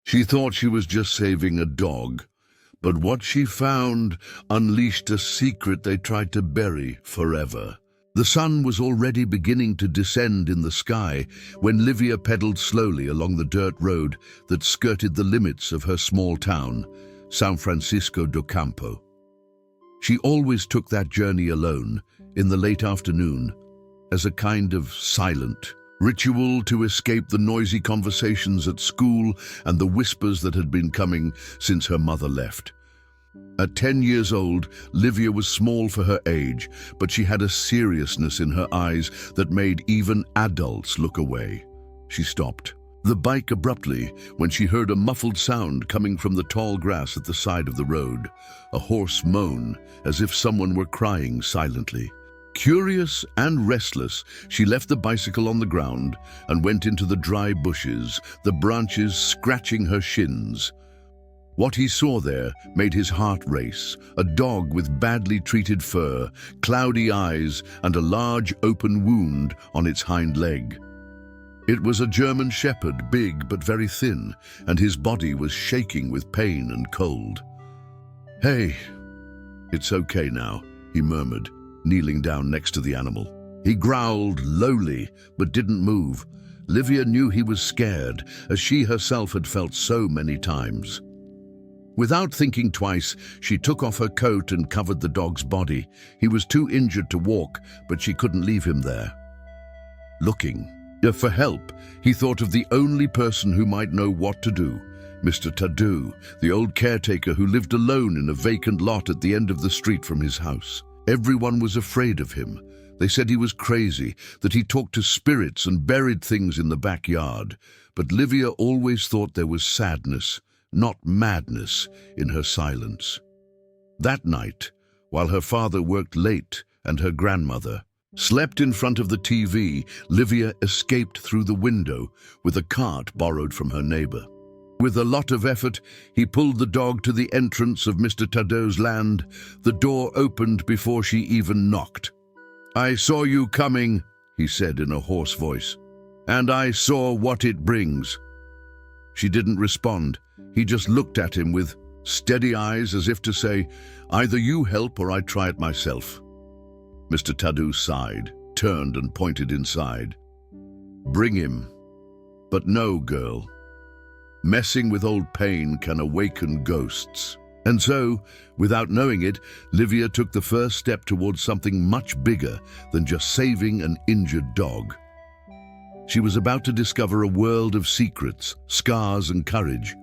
She thought she was just saving a dog, but what she found unleashed a secret they tried to bury forever. The sun was already beginning to descend in the sky when Livia pedaled slowly along the dirt road that skirted the limits of her small town, San Francisco do Campo. She always took that journey alone, in the late afternoon, as a kind of silent ritual to escape the noisy conversations at school and the whispers that had been coming since her mother left. At 10 years old, Livia was small for her age, but she had a seriousness in her eyes that made even adults look away. She stopped the bike abruptly when she heard a muffled sound coming from the tall grass at the side of the road, a hoarse moan, as if someone were crying silently. Curious and restless, she left the bicycle on the ground and went into the dry bushes, the branches scratching her shins. What he saw there made his heart race, a dog with badly treated fur, cloudy eyes, and a large open wound on its hind leg. It was a German shepherd, big but very thin, and his body was shaking with pain and cold. "Hey, it's okay now," he murmured, kneeling down next to the animal. He growled lowly, but didn't move. Livia knew he was scared, as she herself had felt so many times. Without thinking twice, she took off her coat and covered the dog's body. He was too injured to walk, but she couldn't leave him there. Looking for help, he thought of the only person who might know what to do, Mr. Tadu, the old caretaker who lived alone in a vacant lot at the end of the street from his house. Everyone was afraid of him. They said he was crazy, that he talked to spirits and buried things in the backyard. But Livia always thought there was sadness, not madness, in her silence. That night, while her father worked late and her grandmother slept in front of the TV, Livia escaped through the window with a cart borrowed from her neighbor. With a lot of effort, he pulled the dog to the entrance of Mr. Tadeau's land. The door opened before she even knocked. "I saw you coming," he said in a hoarse voice, "and I saw what it brings." She didn't respond. He just looked at him with steady eyes as if to say, "Either you help or I try it myself." Mr. Tadu sighed, turned and pointed inside. "Bring him. But no, girl. Messing with old pain can awaken ghosts." And so, without knowing it, Livia took the first step towards something much bigger than just saving an injured dog. She was about to discover a world of secrets, scars and courage,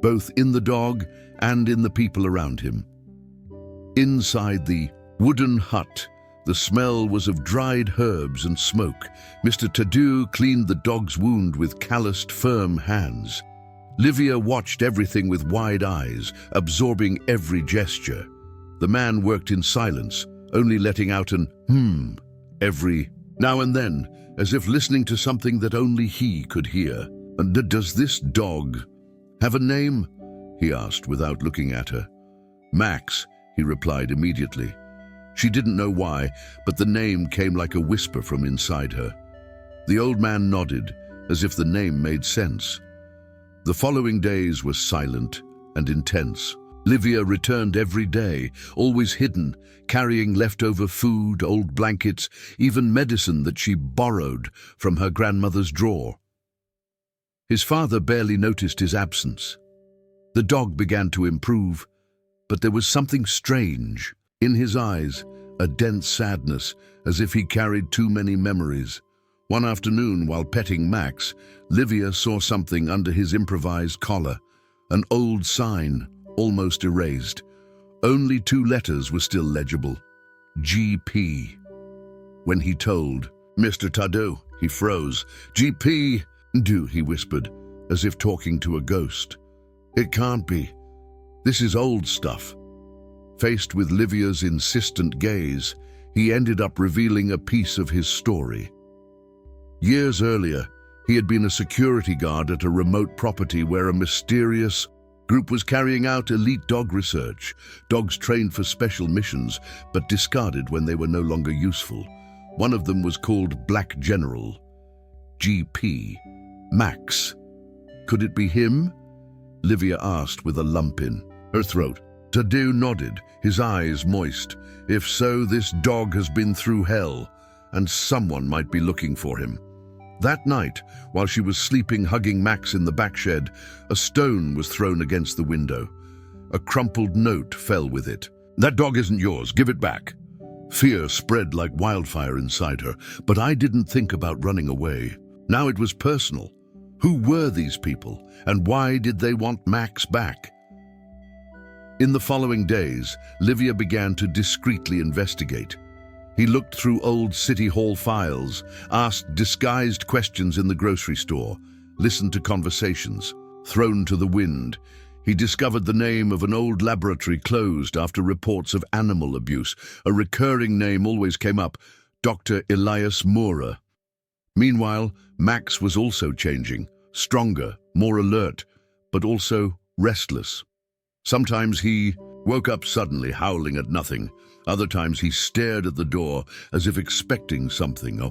both in the dog and in the people around him. Inside the wooden hut, the smell was of dried herbs and smoke. Mr. Tadu cleaned the dog's wound with calloused, firm hands. Livia watched everything with wide eyes, absorbing every gesture. The man worked in silence, only letting out an every now and then, as if listening to something that only he could hear. "And does this dog have a name?" he asked without looking at her. "Max," he replied immediately. She didn't know why, but the name came like a whisper from inside her. The old man nodded, as if the name made sense. The following days were silent and intense. Livia returned every day, always hidden, carrying leftover food, old blankets, even medicine that she borrowed from her grandmother's drawer. His father barely noticed his absence. The dog began to improve, but there was something strange. In his eyes, a dense sadness, as if he carried too many memories. One afternoon, while petting Max, Livia saw something under his improvised collar, an old sign, almost erased. Only 2 letters were still legible, GP. When he told Mr. Tadu, he froze. "GP, do," he whispered, as if talking to a ghost. "It can't be. This is old stuff." Faced with Livia's insistent gaze, he ended up revealing a piece of his story. Years earlier, he had been a security guard at a remote property where a mysterious group was carrying out elite dog research, dogs trained for special missions but discarded when they were no longer useful. One of them was called Black General. GP. Max. Could it be him? Livia asked with a lump in her throat. Tadeu nodded, his eyes moist. If so, this dog has been through hell, and someone might be looking for him. That night, while she was sleeping hugging Max in the back shed, a stone was thrown against the window. A crumpled note fell with it. That dog isn't yours, give it back. Fear spread like wildfire inside her, but I didn't think about running away. Now it was personal. Who were these people, and why did they want Max back? In the following days, Livia began to discreetly investigate. He looked through old City Hall files, asked disguised questions in the grocery store, listened to conversations. Thrown to the wind, he discovered the name of an old laboratory closed after reports of animal abuse. A recurring name always came up, Dr. Elias Mora. Meanwhile, Max was also changing, stronger, more alert, but also restless. Sometimes he woke up suddenly, howling at nothing. Other times he stared at the door as if expecting something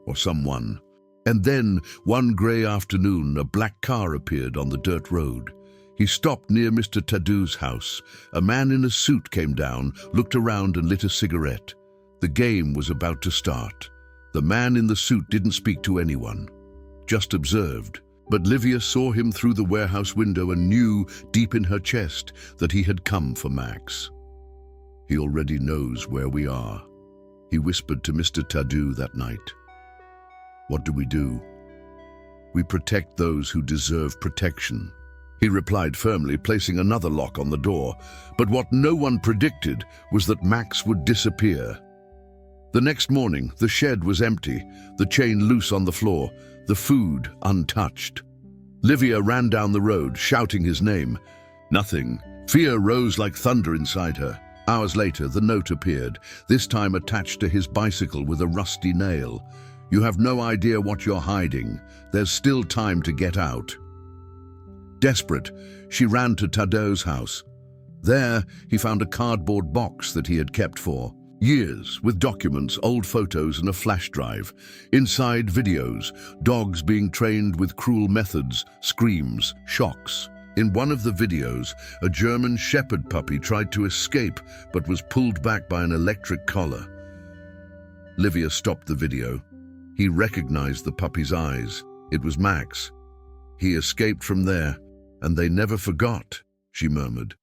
or someone. And then, one grey afternoon, a black car appeared on the dirt road. He stopped near Mr. Tadeu's house. A man in a suit came down, looked around and lit a cigarette. The game was about to start. The man in the suit didn't speak to anyone, just observed. But Livia saw him through the warehouse window and knew, deep in her chest, that he had come for Max. He already knows where we are, he whispered to Mr. Tadeu that night. What do? We protect those who deserve protection, he replied firmly, placing another lock on the door. But what no one predicted was that Max would disappear. The next morning, the shed was empty, the chain loose on the floor, the food untouched. Livia ran down the road, shouting his name. Nothing. Fear rose like thunder inside her. Hours later, the note appeared, this time attached to his bicycle with a rusty nail. You have no idea what you're hiding. There's still time to get out. Desperate, she ran to Tadeu's house. There, he found a cardboard box that he had kept for years, with documents, old photos and a flash drive. Inside, videos, dogs being trained with cruel methods, screams, shocks. In one of the videos, a German shepherd puppy tried to escape but was pulled back by an electric collar. Livia stopped the video. He recognized the puppy's eyes. It was Max. He escaped from there, and they never forgot, she murmured.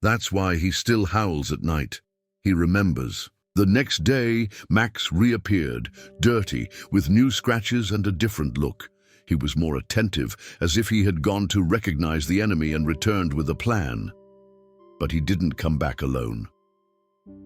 That's why he still howls at night. He remembers. The next day, Max reappeared, dirty, with new scratches and a different look. He was more attentive, as if he had gone to recognize the enemy and returned with a plan. But he didn't come back alone.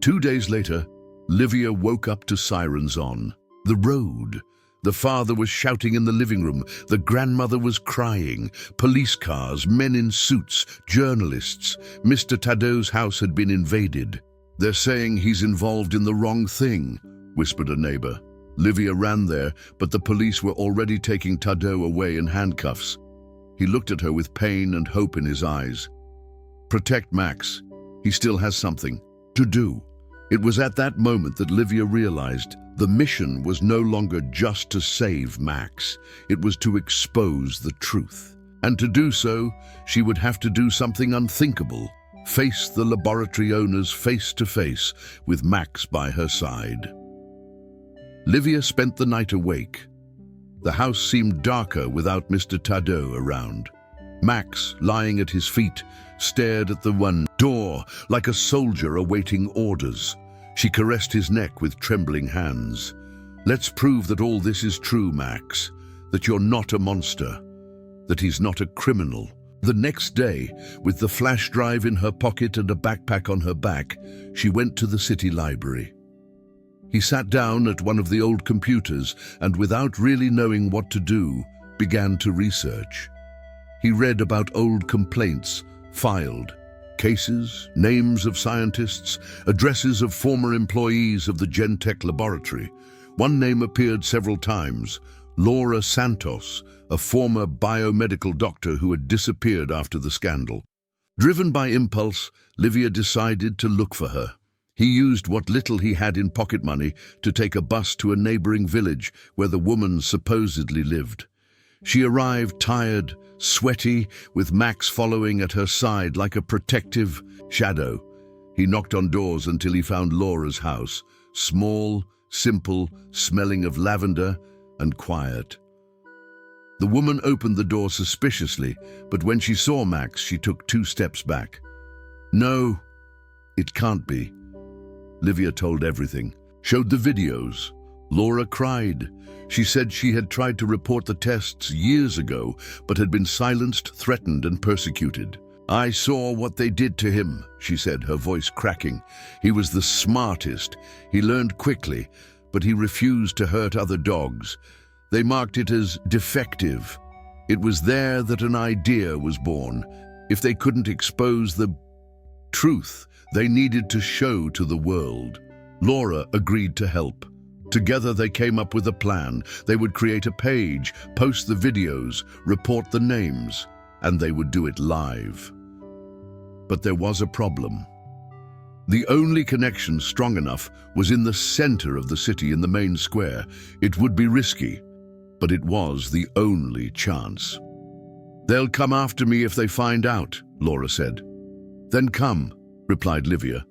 2 days later, Livia woke up to sirens on the road. The father was shouting in the living room. The grandmother was crying. Police cars, men in suits, journalists. Mr. Tadeu's house had been invaded. They're saying he's involved in the wrong thing, whispered a neighbor. Livia ran there, but the police were already taking Tadeu away in handcuffs. He looked at her with pain and hope in his eyes. Protect Max. He still has something to do. It was at that moment that Livia realized the mission was no longer just to save Max. It was to expose the truth. And to do so, she would have to do something unthinkable. Face the laboratory owners face to face, with Max by her side. Livia spent the night awake. The house seemed darker without Mr. Tadeu around. Max, lying at his feet, stared at the one door like a soldier awaiting orders. She caressed his neck with trembling hands. Let's prove that all this is true, Max. That you're not a monster. That he's not a criminal. The next day, with the flash drive in her pocket and a backpack on her back, she went to the city library. He sat down at one of the old computers and, without really knowing what to do, began to research. He read about old complaints, filed, cases, names of scientists, addresses of former employees of the Gentech laboratory. One name appeared several times, Laura Santos, a former biomedical doctor who had disappeared after the scandal. Driven by impulse, Livia decided to look for her. He used what little he had in pocket money to take a bus to a neighboring village where the woman supposedly lived. She arrived tired, sweaty, with Max following at her side like a protective shadow. He knocked on doors until he found Laura's house, small, simple, smelling of lavender and quiet. The woman opened the door suspiciously, but when she saw Max, she took 2 steps back. "No, it can't be." Livia told everything, showed the videos. Laura cried. She said she had tried to report the tests years ago, but had been silenced, threatened, and persecuted. "I saw what they did to him," she said, her voice cracking. "He was the smartest. He learned quickly, but he refused to hurt other dogs. They marked it as defective. It was there that an idea was born. If they couldn't expose the truth, they needed to show to the world." Laura agreed to help. Together they came up with a plan. They would create a page, post the videos, report the names, and they would do it live. But there was a problem. The only connection strong enough was in the center of the city, in the main square. It would be risky, but it was the only chance. "They'll come after me if they find out," Laura said. "Then come," replied Livia.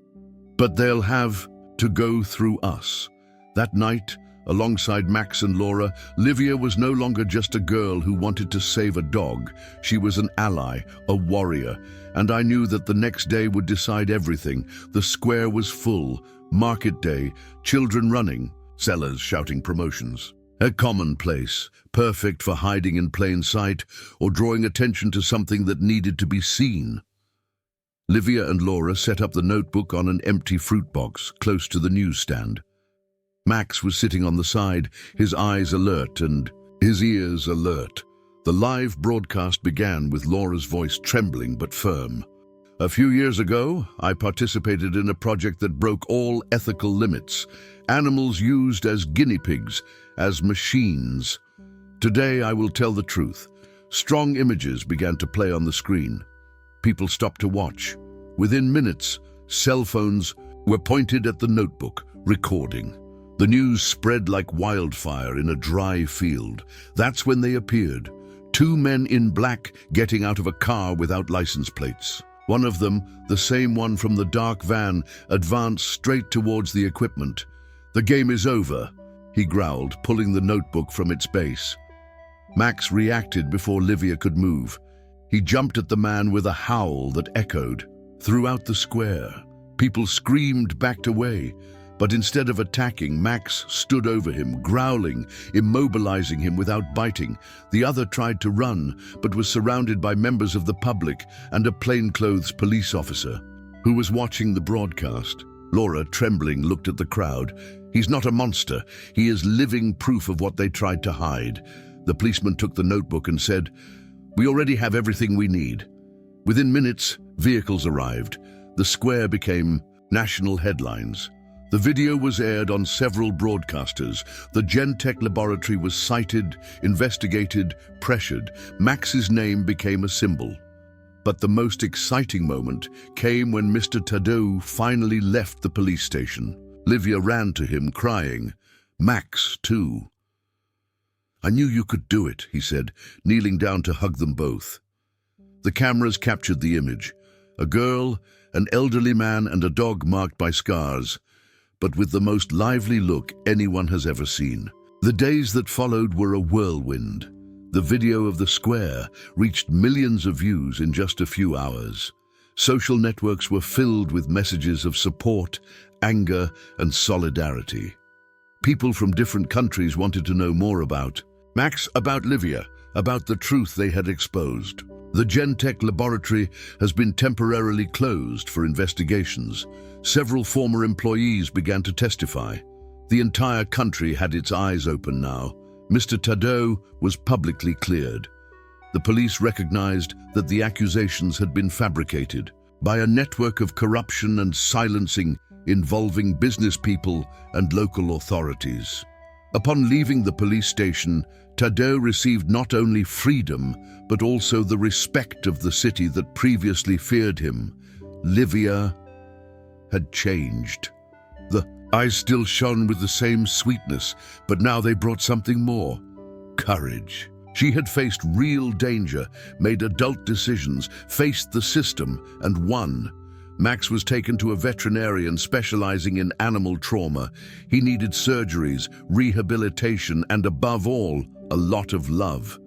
"But they'll have to go through us." That night, alongside Max and Laura, Livia was no longer just a girl who wanted to save a dog. She was an ally, a warrior, and I knew that the next day would decide everything. The square was full, market day, children running, sellers shouting promotions. A common place, perfect for hiding in plain sight or drawing attention to something that needed to be seen. Livia and Laura set up the notebook on an empty fruit box close to the newsstand. Max was sitting on the side, his eyes alert and his ears alert. The live broadcast began with Laura's voice trembling but firm. "A few years ago, I participated in a project that broke all ethical limits. Animals used as guinea pigs, as machines. Today, I will tell the truth. Strong images began to play on the screen. People stopped to watch. Within minutes, cell phones were pointed at the notebook, recording. The news spread like wildfire in a dry field. That's when they appeared. 2 men in black getting out of a car without license plates. One of them, the same one from the dark van, advanced straight towards the equipment. "The game is over," he growled, pulling the notebook from its base. Max reacted before Livia could move. He jumped at the man with a howl that echoed throughout the square. People screamed, backed away. But instead of attacking, Max stood over him, growling, immobilizing him without biting. The other tried to run, but was surrounded by members of the public and a plainclothes police officer who was watching the broadcast. Laura, trembling, looked at the crowd. "He's not a monster. He is living proof of what they tried to hide." The policeman took the notebook and said, "We already have everything we need." Within minutes, vehicles arrived. The square became national headlines. The video was aired on several broadcasters. The Gentech laboratory was cited, investigated, pressured. Max's name became a symbol. But the most exciting moment came when Mr. Tadeu finally left the police station. Livia ran to him, crying. Max, too. "I knew you could do it," he said, kneeling down to hug them both. The cameras captured the image. A girl, an elderly man, and a dog marked by scars, but with the most lively look anyone has ever seen. The days that followed were a whirlwind. The video of the square reached millions of views in just a few hours. Social networks were filled with messages of support, anger, and solidarity. People from different countries wanted to know more about Max, about Livia, about the truth they had exposed. The Gentech laboratory has been temporarily closed for investigations. Several former employees began to testify. The entire country had its eyes open now. Mr. Tadeu was publicly cleared. The police recognized that the accusations had been fabricated by a network of corruption and silencing involving business people and local authorities. Upon leaving the police station, Tadeu received not only freedom, but also the respect of the city that previously feared him. Livia had changed. The eyes still shone with the same sweetness, but now they brought something more. Courage. She had faced real danger, made adult decisions, faced the system, and won. Max was taken to a veterinarian specializing in animal trauma. He needed surgeries, rehabilitation, and above all, a lot of love.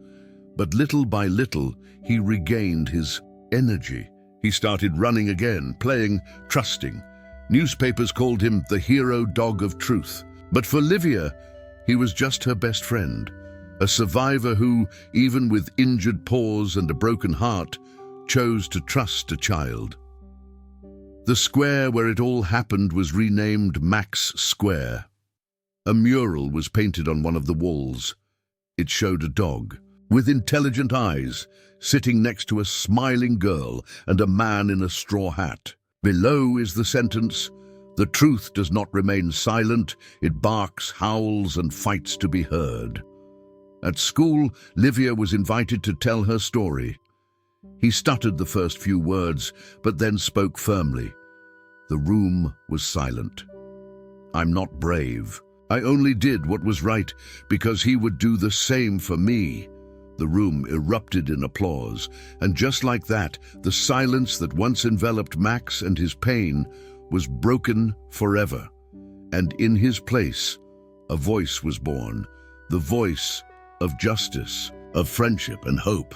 But little by little, he regained his energy. He started running again, playing, trusting. Newspapers called him the hero dog of truth. But for Livia, he was just her best friend. A survivor who, even with injured paws and a broken heart, chose to trust a child. The square where it all happened was renamed Max Square. A mural was painted on one of the walls. It showed a dog, with intelligent eyes, sitting next to a smiling girl and a man in a straw hat. Below is the sentence, "The truth does not remain silent, it barks, howls, and fights to be heard." At school, Livia was invited to tell her story. He stuttered the first few words, but then spoke firmly. The room was silent. "I'm not brave. I only did what was right because he would do the same for me." The room erupted in applause, and just like that, the silence that once enveloped Max and his pain was broken forever. And in his place, a voice was born, the voice of justice, of friendship and hope.